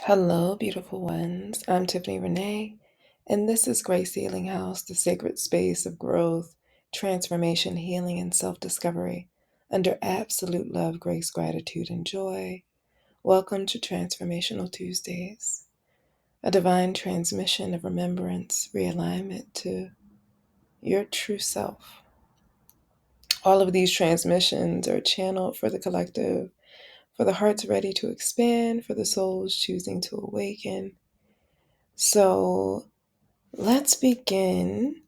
Hello, beautiful ones. I'm Tiffany Renee, and this is Grace Healing House, the sacred space of growth, transformation, healing, and self discovery under absolute love, grace, gratitude, and joy. Welcome to Transformational Tuesdays, a divine transmission of remembrance, realignment to your true self. All of these transmissions are channeled for the collective, for the hearts ready to expand, for the souls choosing to awaken. So, let's begin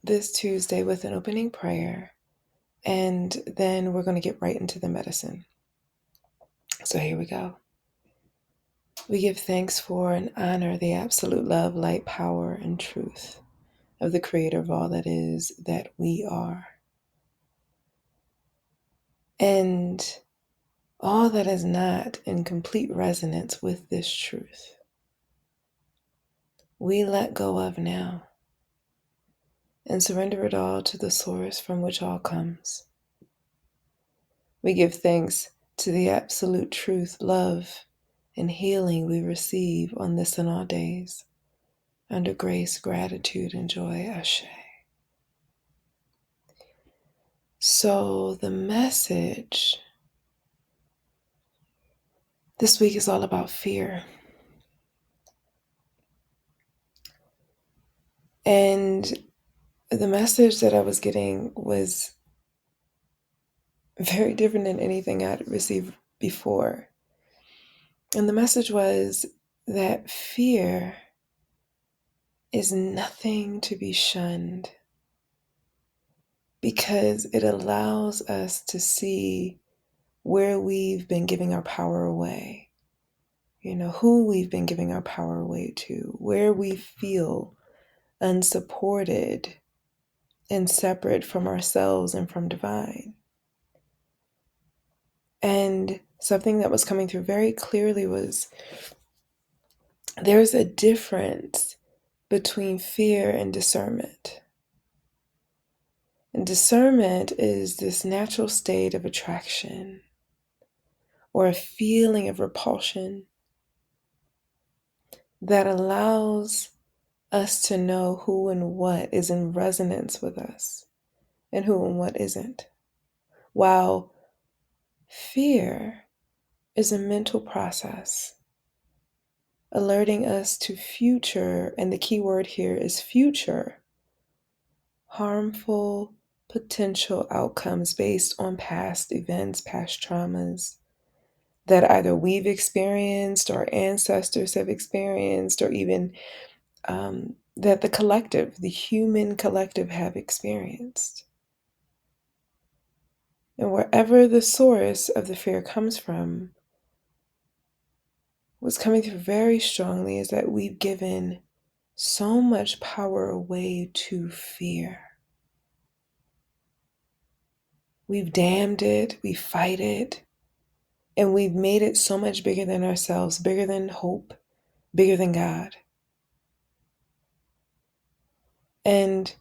this Tuesday with an opening prayer, and then we're going to get right into the medicine. So here we go. We give thanks for and honor the absolute love, light, power, and truth of the Creator of all that is, that we are, and all that is not in complete resonance with this truth. We let go of now and surrender it all to the source from which all comes. We give thanks to the absolute truth, love, and healing we receive on this and all days, under grace, gratitude, and joy. Ashe. So the message this week is all about fear. And the message that I was getting was very different than anything I'd received before. And the message was that fear is nothing to be shunned, because it allows us to see where we've been giving our power away, who we've been giving our power away to, where we feel unsupported and separate from ourselves and from divine. And something that was coming through very clearly was there's a difference between fear and discernment. And discernment is this natural state of attraction or a feeling of repulsion that allows us to know who and what is in resonance with us and who and what isn't. While fear is a mental process alerting us to future, and the key word here is future, harmful potential outcomes based on past events, past traumas that either we've experienced or ancestors have experienced, or even that the human collective have experienced. And wherever the source of the fear comes from, what's coming through very strongly is that we've given so much power away to fear. We've damned it, we fight it, and we've made it so much bigger than ourselves, bigger than hope, bigger than God. And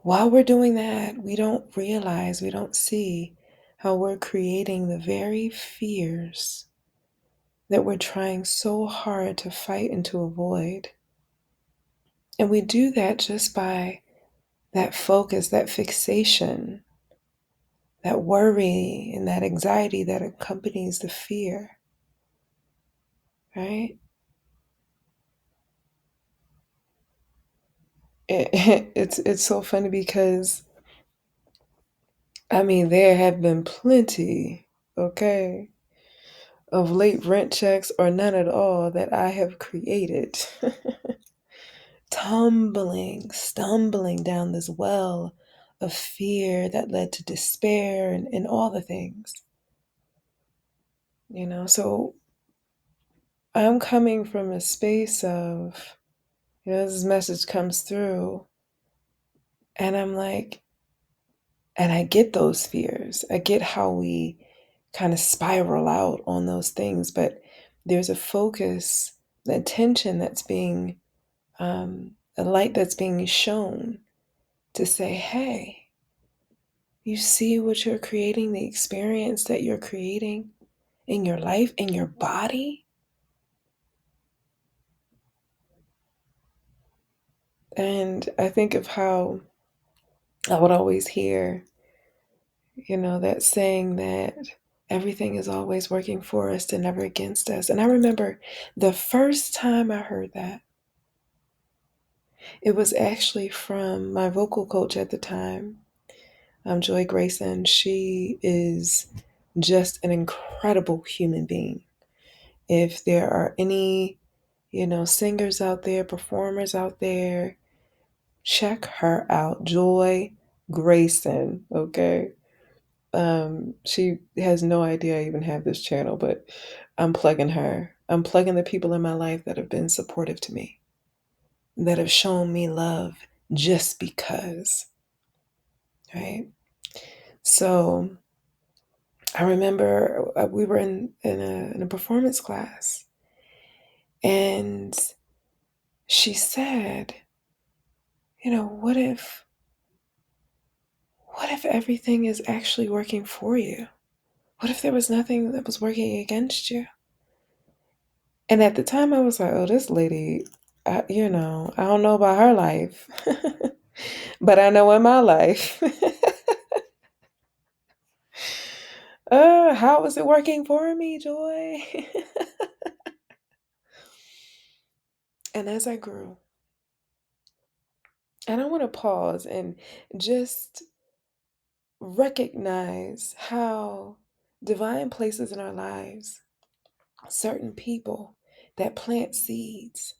while we're doing that, we don't realize, we don't see how we're creating the very fears that we're trying so hard to fight and to avoid. And we do that just by that focus, that fixation, that worry, and that anxiety that accompanies the fear, right? It's so funny because, there have been plenty, okay, of late rent checks or none at all that I have created. Stumbling down this well of fear that led to despair and all the things. So I'm coming from a space of, this message comes through, and I'm like, and I get those fears. I get how we kind of spiral out on those things, but there's a focus, the attention that's being, a light that's being shown to say, hey, you see what you're creating, the experience that you're creating? in your life, in your body. And I think of how I would always hear, that saying that everything is always working for us and never against us. And I remember the first time I heard that, it was actually from my vocal coach at the time, Joy Grayson. She is just an incredible human being. If there are any, singers out there, performers out there, check her out. Joy Grayson, okay? She has no idea I even have this channel, but I'm plugging her. I'm plugging the people in my life that have been supportive to me, that have shown me love just because, right? So I remember we were in a performance class, and she said, what if everything is actually working for you? What if there was nothing that was working against you? And at the time I was like, oh, this lady, I don't know about her life, but I know in my life, how is it working for me, Joy? And as I grew, and I want to pause and just recognize how divine places in our lives, certain people that plant seeds,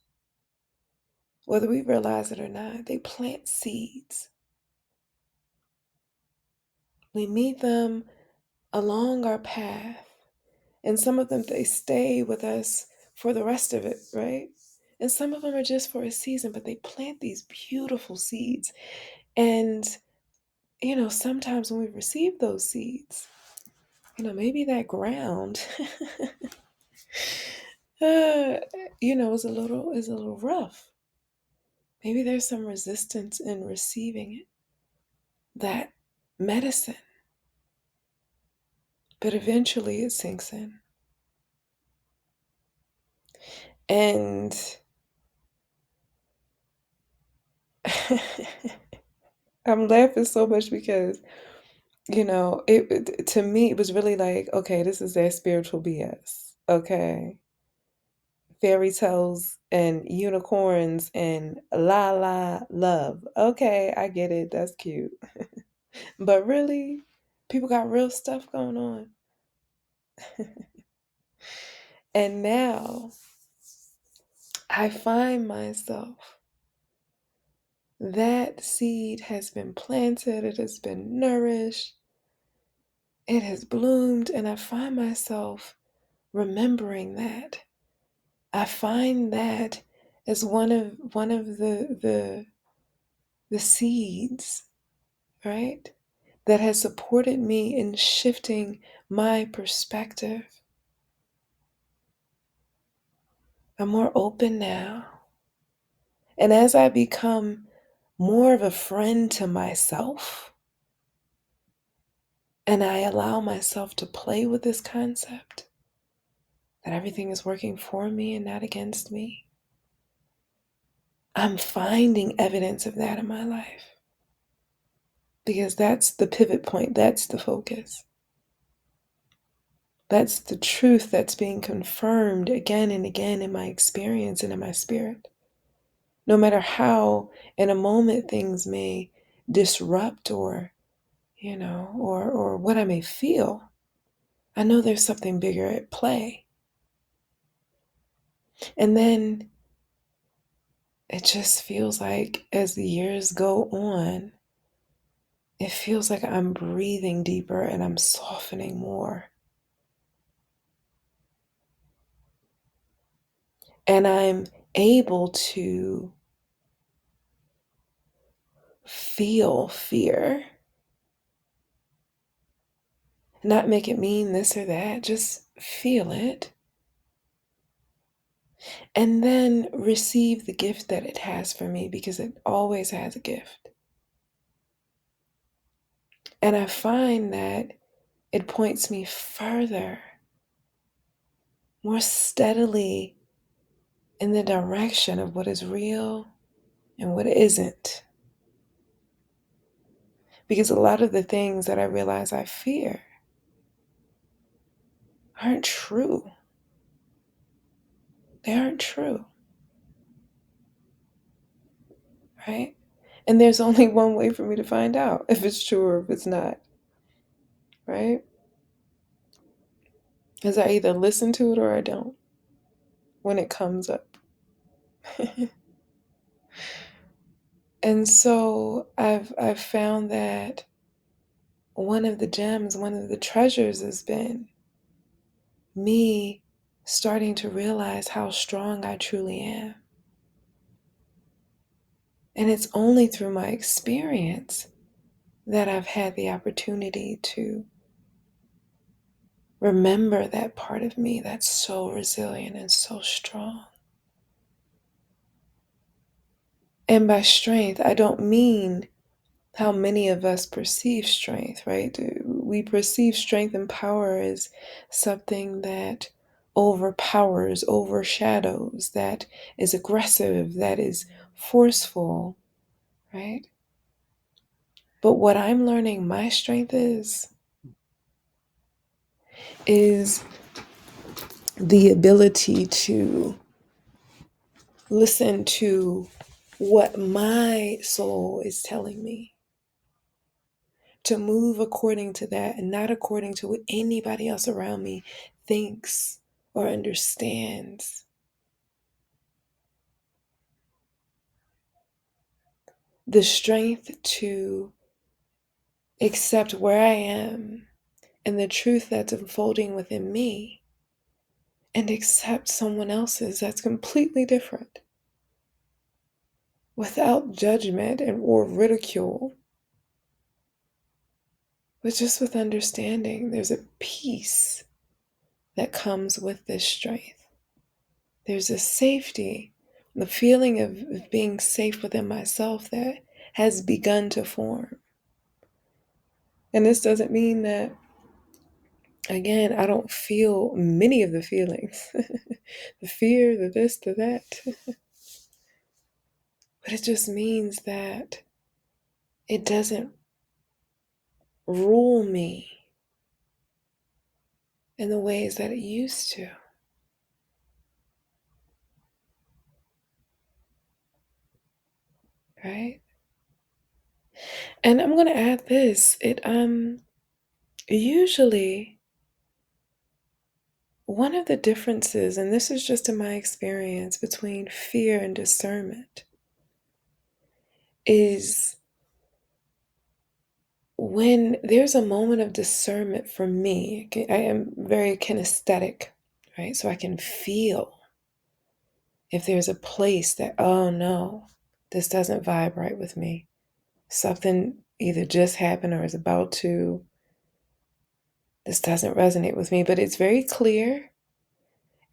whether we realize it or not, they plant seeds. We meet them along our path, and some of them, they stay with us for the rest of it, right? And some of them are just for a season, but they plant these beautiful seeds. And, sometimes when we receive those seeds, maybe that ground, uh, is a little rough. Maybe there's some resistance in receiving it, that medicine, but eventually it sinks in. And I'm laughing so much because, to me, it was really like, okay, this is their spiritual BS. Okay. Fairy tales and unicorns and la la love. Okay, I get it. That's cute. But really, people got real stuff going on. And now I find myself, that seed has been planted, it has been nourished, it has bloomed, and I find myself remembering that. I find that as one of the seeds, right? That has supported me in shifting my perspective. I'm more open now. And as I become more of a friend to myself, and I allow myself to play with this concept that everything is working for me and not against me, I'm finding evidence of that in my life. Because that's the pivot point, that's the focus. That's the truth that's being confirmed again and again in my experience and in my spirit. No matter how in a moment things may disrupt or what I may feel, I know there's something bigger at play. And then it just feels like as the years go on, it feels like I'm breathing deeper and I'm softening more. And I'm able to feel fear, not make it mean this or that, just feel it. And then receive the gift that it has for me, because it always has a gift. And I find that it points me further more steadily in the direction of what is real and what isn't. Because a lot of the things that I realize I fear aren't true. They aren't true, right? And there's only one way for me to find out if it's true or if it's not, right? Because I either listen to it or I don't when it comes up. And so I've found that one of the gems, one of the treasures has been me starting to realize how strong I truly am. And it's only through my experience that I've had the opportunity to remember that part of me that's so resilient and so strong. And by strength, I don't mean how many of us perceive strength, right? We perceive strength and power as something that overpowers, overshadows, that is aggressive, that is forceful, right? But what I'm learning my strength is the ability to listen to what my soul is telling me, to move according to that and not according to what anybody else around me thinks or understands. The strength to accept where I am and the truth that's unfolding within me and accept someone else's that's completely different without judgment and or ridicule, but just with understanding. There's a peace that comes with this strength. There's a safety, the feeling of being safe within myself that has begun to form. And this doesn't mean that, again, I don't feel many of the feelings, the fear, the this, the that. But it just means that it doesn't rule me in the ways that it used to, right? And I'm going to add this. It usually one of the differences, and this is just in my experience, between fear and discernment is when there's a moment of discernment for me. I am very kinesthetic, right? So I can feel if there's a place that, oh no, this doesn't vibe right with me. Something either just happened or is about to. This doesn't resonate with me, but it's very clear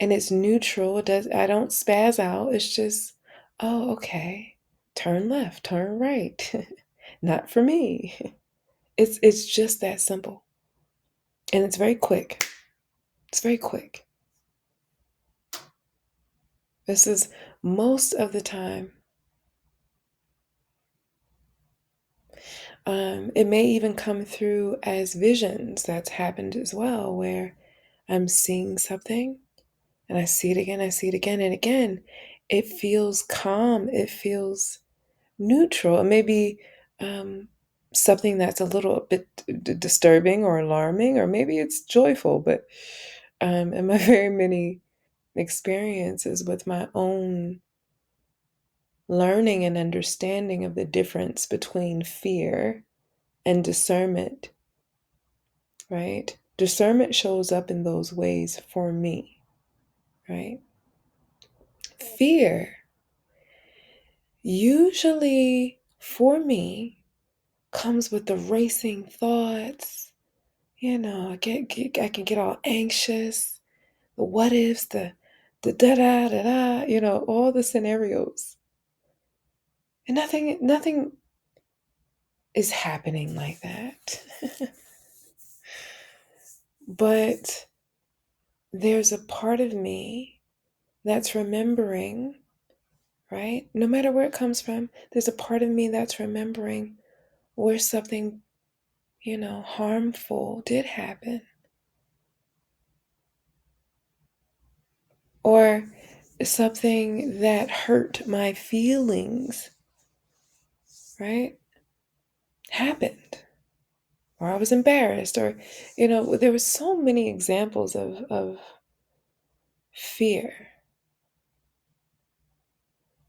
and it's neutral. I don't spaz out. It's just, oh, okay. Turn left, turn right. Not for me. It's just that simple. And it's very quick. It's very quick. This is most of the time. It may even come through as visions. That's happened as well, where I'm seeing something and I see it again, I see it again and again. It feels calm. It feels neutral. It may be something that's a little bit disturbing or alarming, or maybe it's joyful. But in my very many experiences with my own learning and understanding of the difference between fear and discernment, right? Discernment shows up in those ways for me, right? Fear usually for me comes with the racing thoughts. I can get all anxious. The what ifs, the da da da da. All the scenarios, and nothing is happening like that. But there's a part of me that's remembering, right? No matter where it comes from, there's a part of me that's remembering where something, harmful did happen. Or something that hurt my feelings, right? Happened. Or I was embarrassed. Or, there were so many examples of fear.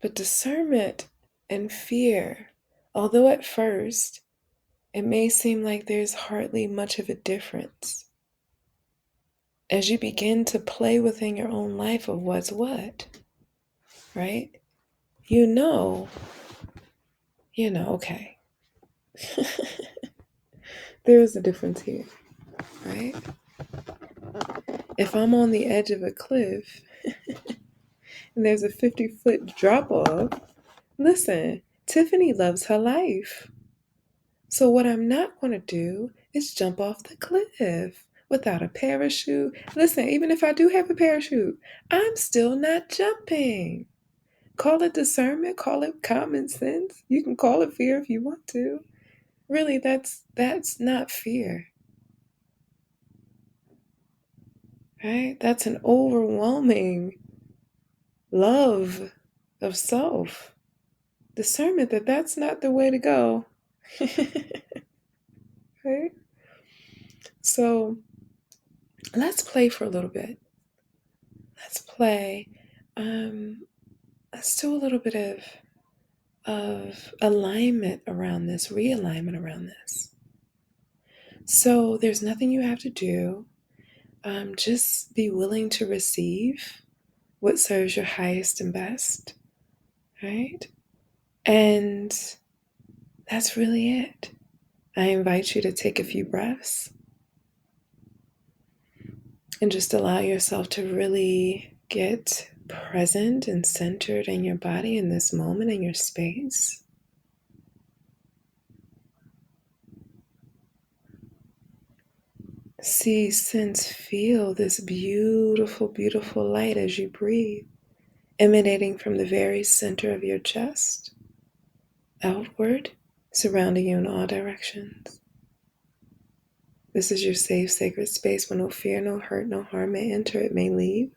But discernment and fear, although at first it may seem like there's hardly much of a difference, as you begin to play within your own life of what's what, right? You know, okay, there is a difference here, right? If I'm on the edge of a cliff and there's a 50-foot drop off, listen, Tiffany loves her life. So what I'm not going to do is jump off the cliff without a parachute. Listen, even if I do have a parachute, I'm still not jumping. Call it discernment, call it common sense. You can call it fear if you want to. Really, that's not fear. Right? That's an overwhelming love of self. Discernment that that's not the way to go. Right? So let's play for a little bit. Let's play. Let's do a little bit of alignment around this, realignment around this. So there's nothing you have to do. Just be willing to receive what serves your highest and best, right? And that's really it. I invite you to take a few breaths and just allow yourself to really get present and centered in your body in this moment, in your space. See, sense, feel this beautiful, beautiful light as you breathe, emanating from the very center of your chest, outward, surrounding you in all directions. This is your safe, sacred space where no fear, no hurt, no harm may enter. It may leave,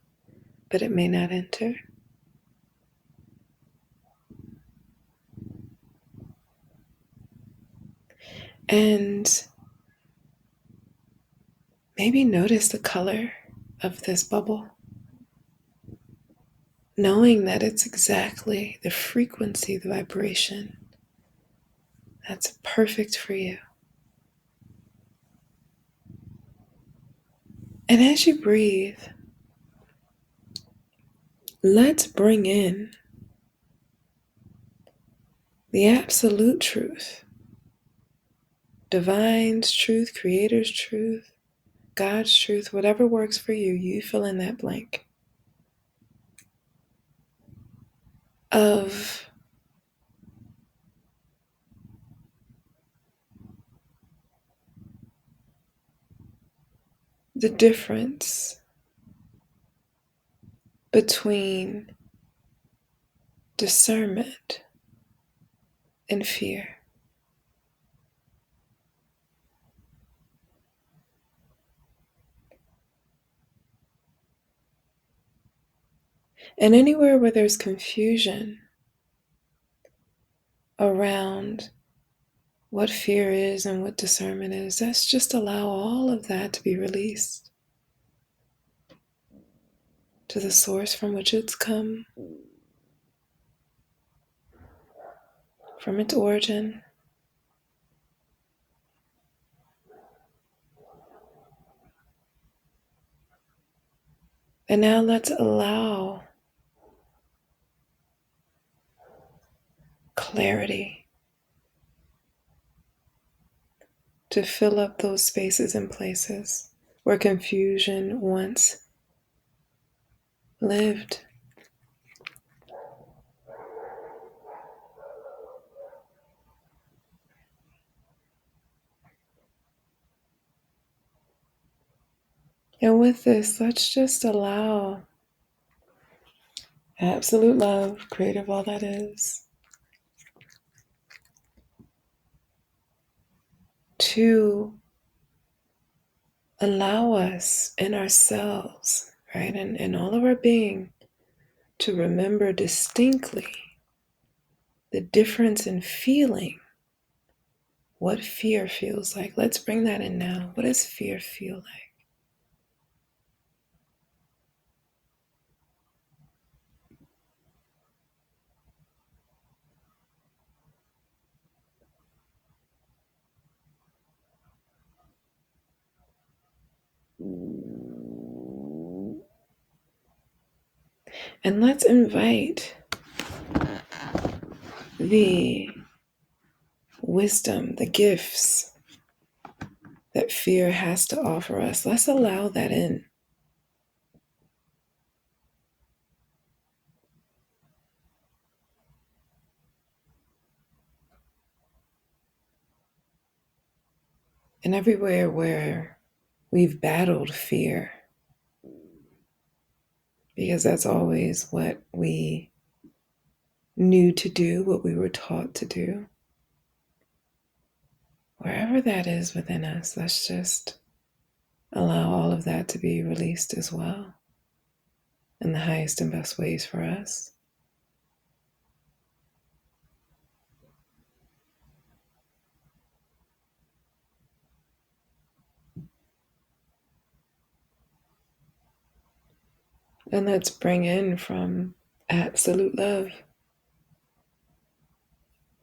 but it may not enter. And maybe notice the color of this bubble, knowing that it's exactly the frequency, the vibration that's perfect for you. And as you breathe, let's bring in the absolute truth, divine's truth, creator's truth, God's truth, whatever works for you, you fill in that blank of the difference between discernment and fear. And anywhere where there's confusion around what fear is and what discernment is, let's just allow all of that to be released to the source from which it's come, from its origin. And now let's allow clarity to fill up those spaces and places where confusion once lived. And with this, let's just allow absolute love, creator of all that is, to allow us in ourselves, right, and in all of our being, to remember distinctly the difference in feeling what fear feels like. Let's bring that in now. What does fear feel like? And let's invite the wisdom, the gifts that fear has to offer us. Let's allow that in. And everywhere where we've battled fear, because that's always what we knew to do, what we were taught to do. Wherever that is within us, let's just allow all of that to be released as well in the highest and best ways for us. And let's bring in from absolute love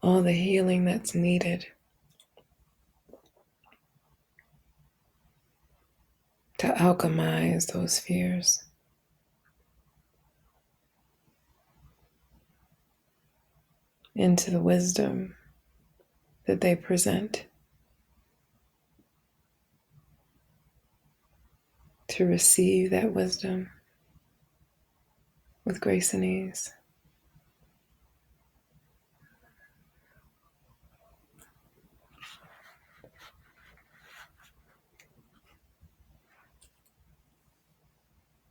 all the healing that's needed to alchemize those fears into the wisdom that they present, to receive that wisdom with grace and ease.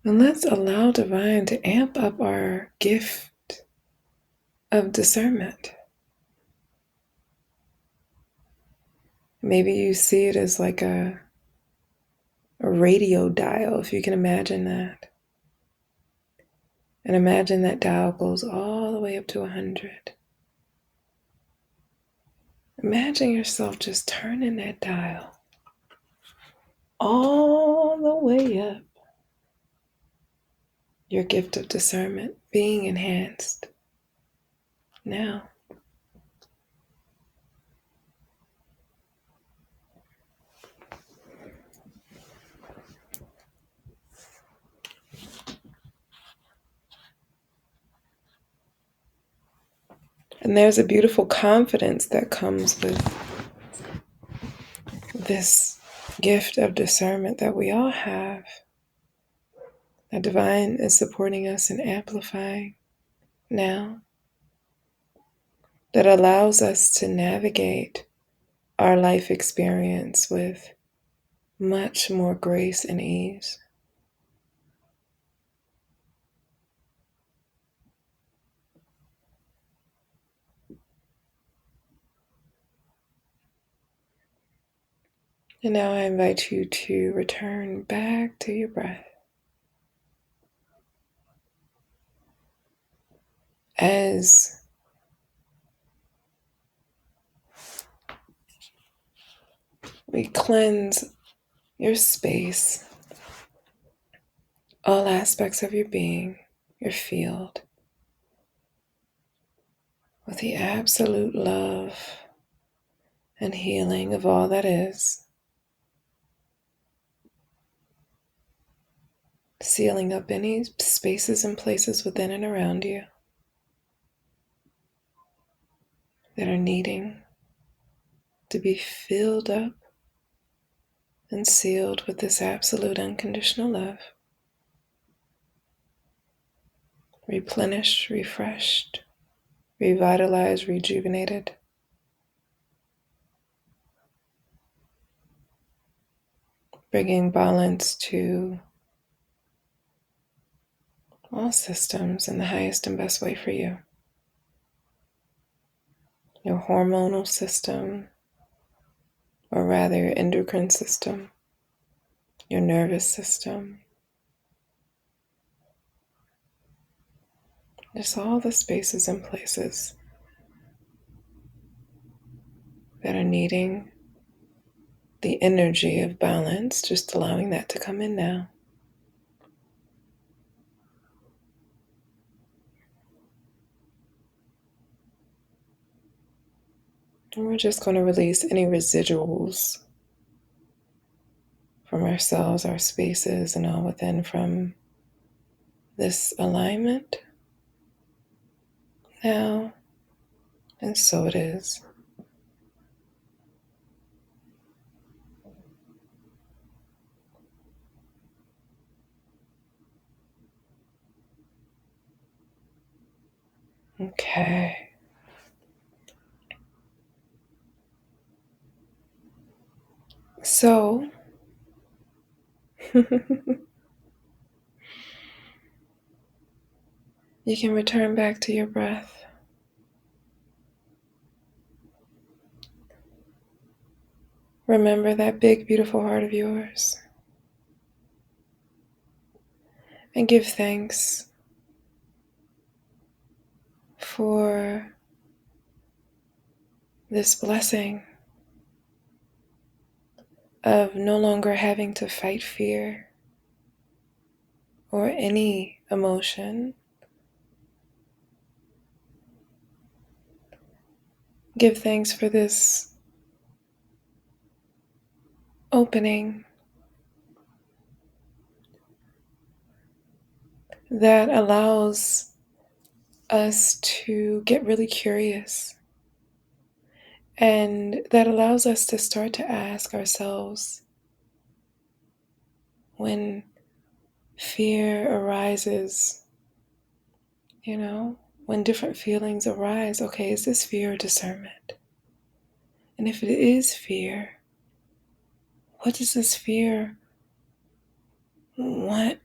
And let's allow divine to amp up our gift of discernment. Maybe you see it as like a radio dial, if you can imagine that. And imagine that dial goes all the way up to 100. Imagine yourself just turning that dial all the way up. Your gift of discernment being enhanced now. And there's a beautiful confidence that comes with this gift of discernment that we all have. The divine is supporting us and amplifying now, that allows us to navigate our life experience with much more grace and ease. And now I invite you to return back to your breath as we cleanse your space, all aspects of your being, your field, with the absolute love and healing of all that is, sealing up any spaces and places within and around you that are needing to be filled up and sealed with this absolute unconditional love. Replenished, refreshed, revitalized, rejuvenated. bringing balance to all systems in the highest and best way for you. Your hormonal system, or rather your endocrine system, your nervous system, just all the spaces and places that are needing the energy of balance, just allowing that to come in now. And we're just going to release any residuals from ourselves, our spaces, and all within from this alignment now. And so it is. Okay. So, you can return back to your breath. Remember that big, beautiful heart of yours. And give thanks for this blessing of no longer having to fight fear or any emotion. Give thanks for this opening that allows us to get really curious, and that allows us to start to ask ourselves, when fear arises, when different feelings arise, okay, is this fear or discernment? And if it is fear, what does this fear want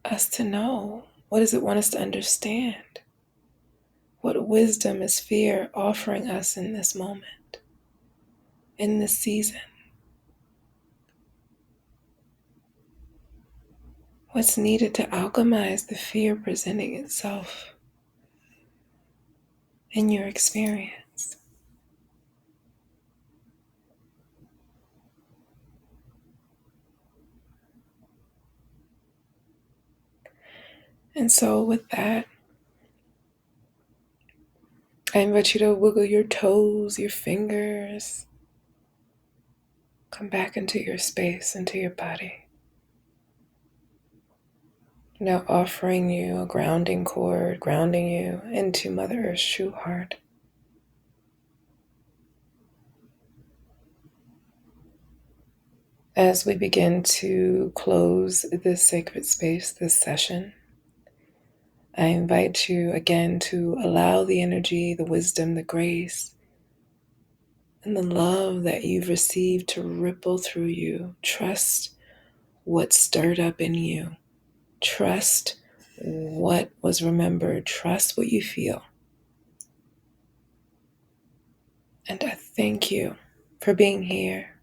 us to know? What does it want us to understand? What wisdom is fear offering us in this moment, in this season? What's needed to alchemize the fear presenting itself in your experience? And so with that, I invite you to wiggle your toes, your fingers. Come back into your space, into your body. Now offering you a grounding cord, grounding you into Mother Earth's true heart. As we begin to close this sacred space, this session, I invite you again to allow the energy, the wisdom, the grace, and the love that you've received to ripple through you. Trust what stirred up in you. Trust what was remembered. Trust what you feel. And I thank you for being here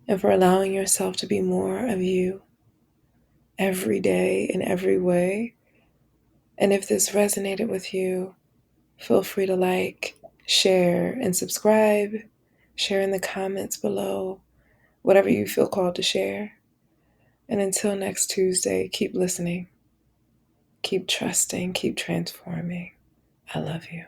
and for allowing yourself to be more of you every day in every way. And if this resonated with you, feel free to like, share, and subscribe. Share in the comments below, whatever you feel called to share. And until next Tuesday, keep listening, keep trusting, keep transforming. I love you.